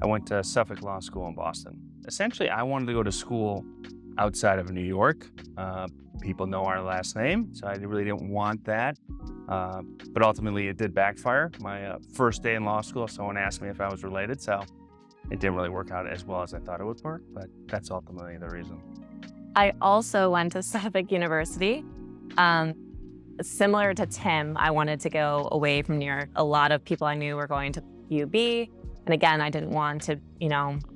I went to Suffolk Law School in Boston. Essentially, I wanted to go to school outside of New York. People know our last name, so I really didn't want that. But ultimately, it did backfire. My first day in law school, someone asked me if I was related, so it didn't really work out as well as I thought it would work, but that's ultimately the reason. I also went to Suffolk University. Similar to Tim, I wanted to go away from New York. A lot of people I knew were going to UB. And again, I didn't want to,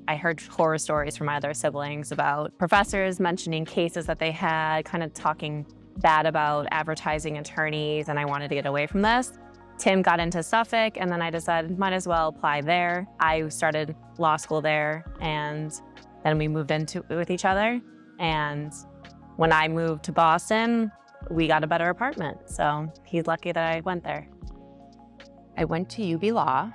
I heard horror stories from my other siblings about professors mentioning cases that they had, kind of talking bad about advertising attorneys, and I wanted to get away from this. Tim got into Suffolk, and then I decided might as well apply there. I started law school there, and then we moved into with each other. And when I moved to Boston, we got a better apartment. So he's lucky that I went there. I went to UB Law.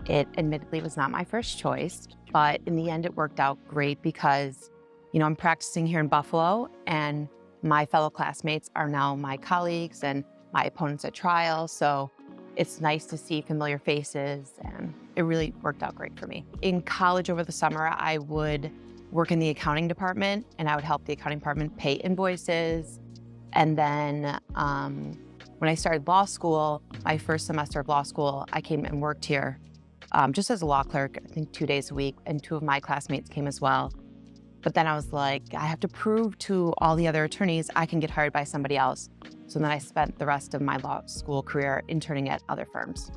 It admittedly was not my first choice, but in the end it worked out great because, I'm practicing here in Buffalo and my fellow classmates are now my colleagues and my opponents at trial. So it's nice to see familiar faces and it really worked out great for me. In college over the summer, I would work in the accounting department and I would help the accounting department pay invoices. And then when I started law school, my first semester of law school, I came and worked here just as a law clerk, I think 2 days a week, and 2 of my classmates came as well. But then I was like, I have to prove to all the other attorneys I can get hired by somebody else. So then I spent the rest of my law school career interning at other firms.